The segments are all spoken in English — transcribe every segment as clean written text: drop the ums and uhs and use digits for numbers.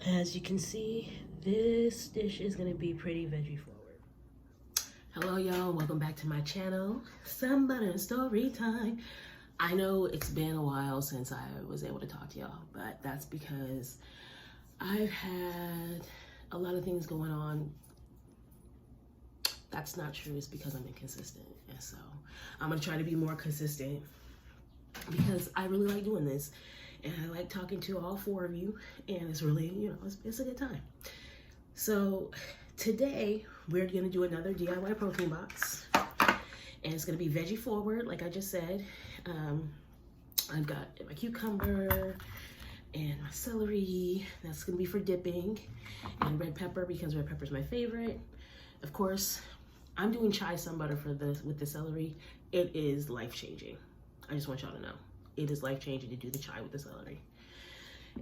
As you can see, this dish is gonna be pretty veggie forward. Hello y'all, welcome back to my channel, Some Butter and Story Time. I know it's been a while since I was able to talk to y'all, but that's because I've had a lot of things going on. That's not true, it's because I'm inconsistent. And so I'm gonna try to be more consistent because I really like doing this. And I like talking to all four of you, and it's really, it's a good time. So today we're gonna do another DIY protein box, and it's gonna be veggie forward, like I just said. I've got my cucumber and my celery. That's gonna be for dipping, and red pepper because red pepper is my favorite. Of course, I'm doing chai sun butter for this with the celery. It is life-changing. I just want y'all to know. It is life-changing to do the chai with the celery.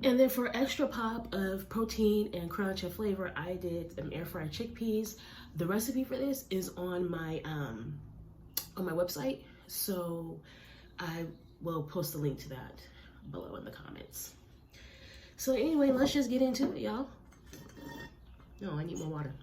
And then for extra pop of protein and crunch and flavor, I did some air fried chickpeas. The recipe for this is on my website, so I will post a link to that below in the comments. So anyway, let's just get into it, y'all. No, I need more water.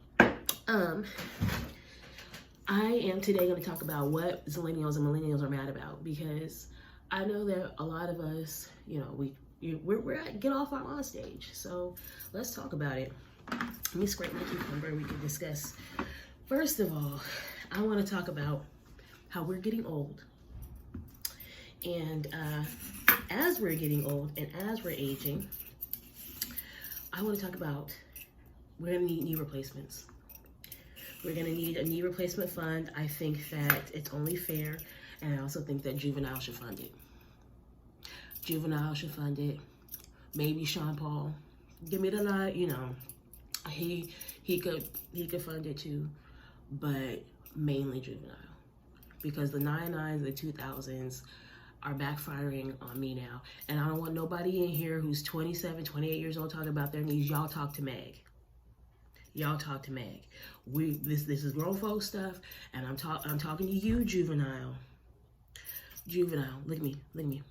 I am today going to talk about what Xennials and Millennials are mad about, because I know that a lot of us, we're at get off our lawn stage. So let's talk about it. Let me scrape my cucumber and we can discuss. First of all, I want to talk about how we're getting old. And as we're getting old and as we're aging, I want to talk about we're going to need knee replacements. We're going to need a knee replacement fund. I think that it's only fair. And I also think that Juvenile should fund it. Juvenile should fund it. Maybe Sean Paul. Give me the light, he could fund it too, but mainly Juvenile, because the 99s, the 2000s are backfiring on me now, and I don't want nobody in here who's 27, 28 years old talking about their knees. Y'all talk to Meg. Y'all talk to Meg. This is grown folks stuff, and I'm talking to you, Juvenile. Juvenile, look at me, look at me.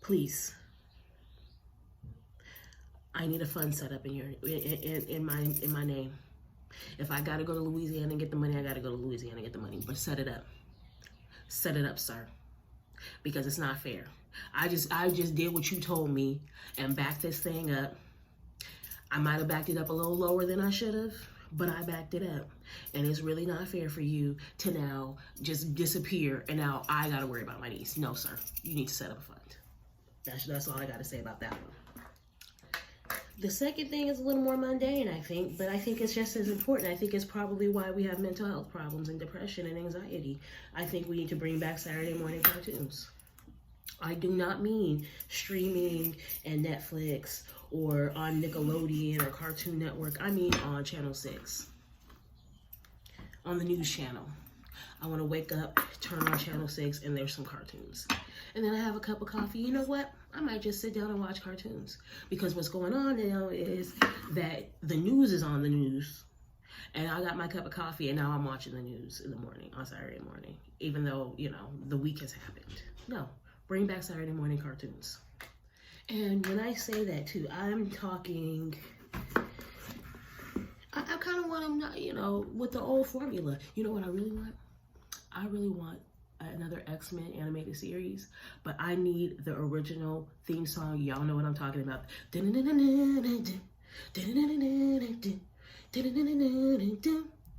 Please, I need a fund set up in here, in my name. If I gotta go to Louisiana and get the money, I gotta go to Louisiana and get the money. But set it up. Set it up, sir. Because it's not fair. I just did what you told me and backed this thing up. I might have backed it up a little lower than I should have, but I backed it up. And it's really not fair for you to now just disappear and now I gotta worry about my knees. No, sir. You need to set up a fund. That's all I gotta say about that one. The second thing is a little more mundane, I think, but I think it's just as important. I think it's probably why we have mental health problems and depression and anxiety. I think we need to bring back Saturday morning cartoons. I do not mean streaming and Netflix or on Nickelodeon or Cartoon Network. I mean on Channel 6, on the news channel. I want to wake up, turn on Channel 6, and there's some cartoons. And then I have a cup of coffee. You know what? I might just sit down and watch cartoons. Because what's going on now is that the news is on the news. And I got my cup of coffee, and now I'm watching the news in the morning, on Saturday morning. Even though, the week has happened. No, bring back Saturday morning cartoons. And when I say that, too, I'm talking... I kind of want them, with the old formula. You know what I really want? I really want another X-Men animated series, but I need the original theme song. Y'all know what I'm talking about.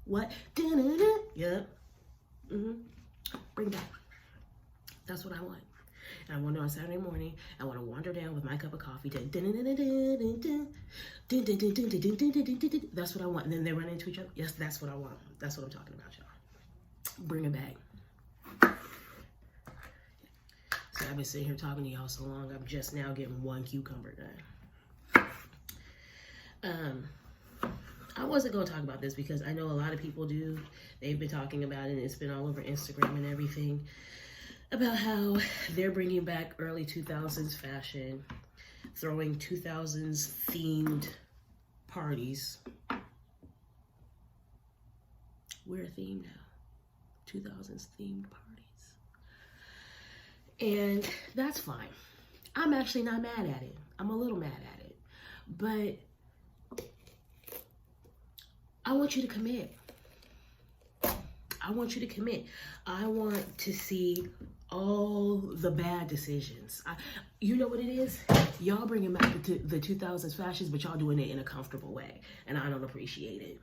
What? Yep. Bring back. That's what I want. And I want it on Saturday morning. I want to wander down with my cup of coffee to that's what I want. And then they run into each other. Yes, that's what I want. That's what I'm talking about, y'all. Bring it back. So I've been sitting here talking to y'all so long, I'm just now getting one cucumber done. I wasn't going to talk about this because I know a lot of people do. They've been talking about it, and it's been all over Instagram and everything, about how they're bringing back early 2000s fashion, throwing 2000s themed parties. We're a theme now. 2000s themed parties. And that's fine. I'm actually not mad at it. I'm a little mad at it. But I want you to commit. I want you to commit. I want to see all the bad decisions. You know what it is? Y'all bringing back the 2000s fashions, but y'all doing it in a comfortable way. And I don't appreciate it.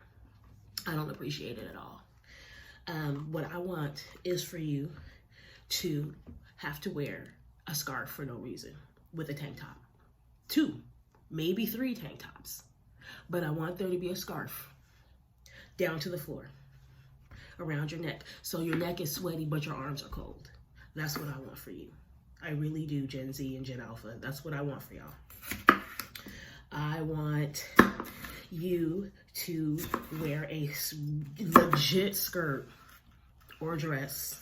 I don't appreciate it at all. What I want is for you to have to wear a scarf for no reason with a tank top. 2, maybe 3 tank tops. But I want there to be a scarf down to the floor around your neck. So your neck is sweaty, but your arms are cold. That's what I want for you. I really do, Gen Z and Gen Alpha. That's what I want for y'all. I want you to wear a legit skirt or dress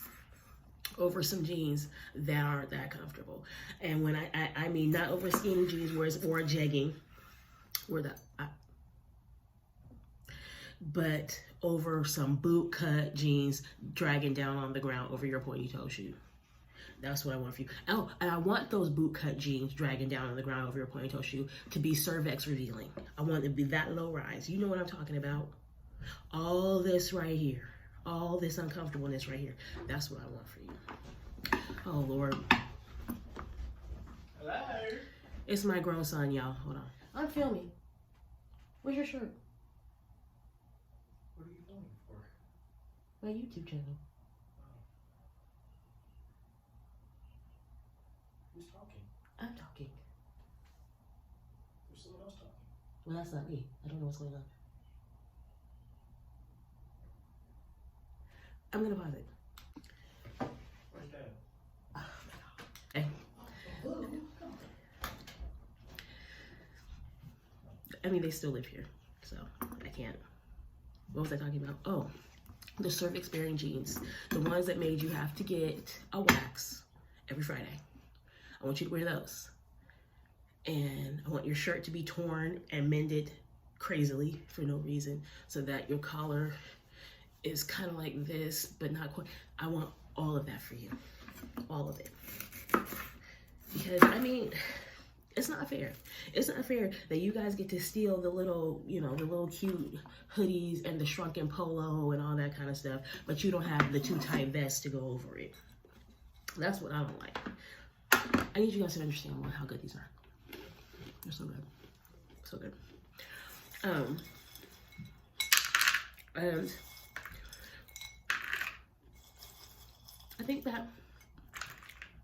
over some jeans that aren't that comfortable. And when I mean not over skinny jeans or jegging, but over some boot cut jeans dragging down on the ground over your pointy toe shoe. That's what I want for you. Oh, and I want those boot cut jeans dragging down on the ground over your pointy toe shoe to be cervix revealing. I want it to be that low rise. You know what I'm talking about. All this right here. All this uncomfortableness right here. That's what I want for you. Oh, Lord. Hello. It's my grown son, y'all. Hold on. I'm filming. Where's your shirt? What are you filming for? My YouTube channel. Who's talking? I'm talking. There's someone else talking. Well, that's not me. I don't know what's going on. I'm gonna pause it. Where's Dad? Oh my God. Okay. I mean, they still live here, so I can't. What was I talking about? Oh, the cervix bearing jeans, the ones that made you have to get a wax every Friday. I want you to wear those. And I want your shirt to be torn and mended crazily for no reason, so that your collar is kind of like this, but not quite. I want all of that for you. All of it. Because, I mean, it's not fair. It's not fair that you guys get to steal the little, you know, the little cute hoodies and the shrunken polo and all that kind of stuff, but you don't have the too tight vest to go over it. That's what I don't like. I need you guys to understand how good these are. They're so good. So good. And I think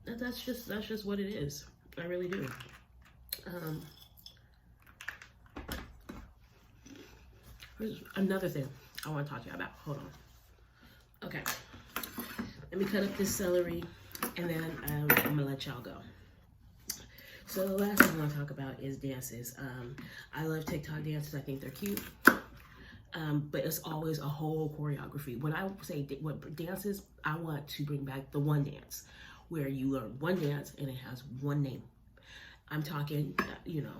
that's just what it is. I really do. There's another thing I want to talk to you about. Hold on. Okay. Let me cut up this celery, and then I'm gonna let y'all go. So the last thing I want to talk about is dances. I love TikTok dances. I think they're cute. But it's always a whole choreography. When I say what dances, I want to bring back the one dance, where you learn one dance and it has one name. I'm talking, you know,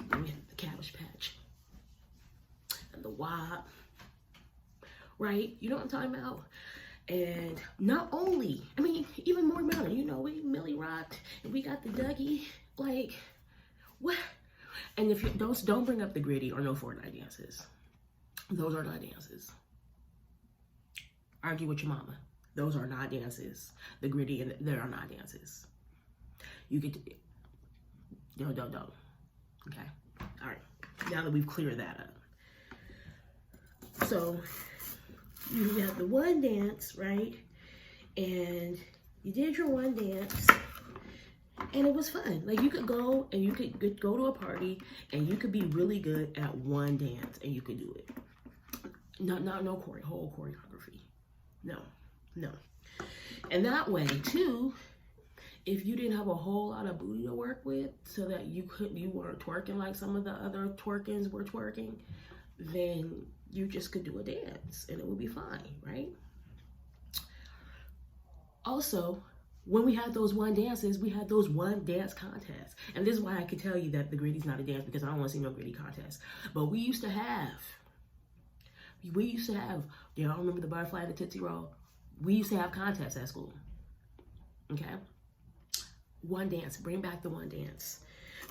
the Cabbage Patch and the WAP, right? You know what I'm talking about? And not only, I mean, even more modern, you know, we Millie rocked and we got the Dougie, like, what? And if you don't bring up the gritty or no Fortnite dances. Those are not dances. Argue with your mama. Those are not dances. The gritty and they are not dances. You get to, don't. Okay. All right. Now that we've cleared that up. So you have the one dance, right? And you did your one dance and it was fun. Like you could go and you could go to a party and you could be really good at one dance and you could do it. No whole choreography. No. And that way too, if you didn't have a whole lot of booty to work with, so that you weren't twerking like some of the other twerkins were twerking, then you just could do a dance and it would be fine, right? Also, when we had those one dances, we had those one dance contests. And this is why I could tell you that the gritty's not a dance, because I don't want to see no gritty contest. But we used to have, y'all remember the butterfly and the Tootsie Roll? We used to have contests at school, okay? One dance, bring back the one dance.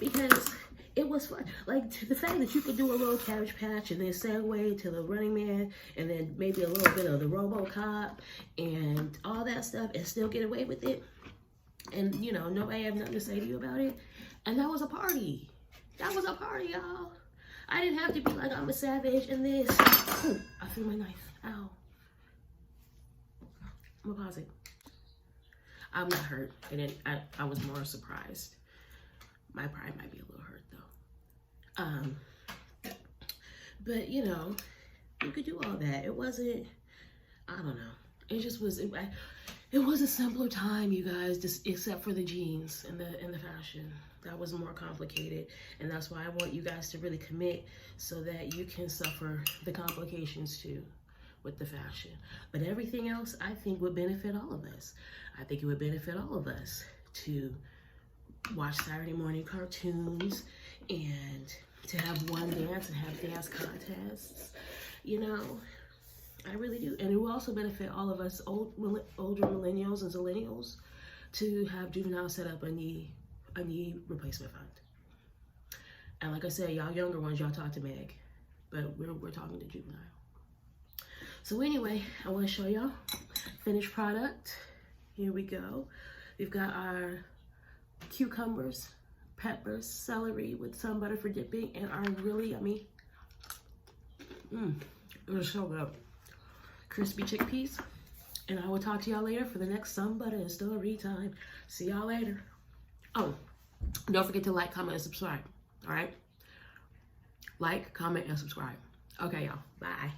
Because it was fun. Like, to the fact that you could do a little Cabbage Patch and then segue to the Running Man and then maybe a little bit of the RoboCop and all that stuff and still get away with it. And, you know, nobody have nothing to say to you about it. And that was a party. That was a party, y'all. I didn't have to be like, I'm a savage and this. Ooh, I threw my knife. Ow. I'm gonna pause it. I'm not hurt. And then I was more surprised. My pride might be a little hurt though. But you know, you could do all that. It wasn't, I don't know. It just was, it was a simpler time, you guys, just except for the jeans and the fashion. That was more complicated. And that's why I want you guys to really commit so that you can suffer the complications too with the fashion. But everything else, I think, would benefit all of us. I think it would benefit all of us to watch Saturday morning cartoons and to have one dance and have dance contests. You know, I really do. And it will also benefit all of us older millennials and Xennials to have Juvenile set up a knee replacement fund. And like I said, y'all younger ones, y'all talk to Meg, but we're talking to Juvenile. So anyway, I want to show y'all finished product. Here we go. We've got our cucumbers, peppers, celery with some butter for dipping, and our really yummy, it was so good, crispy chickpeas. And I will talk to y'all later for the next Some Butter and Story time. See y'all later. Oh, don't forget to like, comment, and subscribe. All right? Like, comment, and subscribe. Okay, y'all. Bye.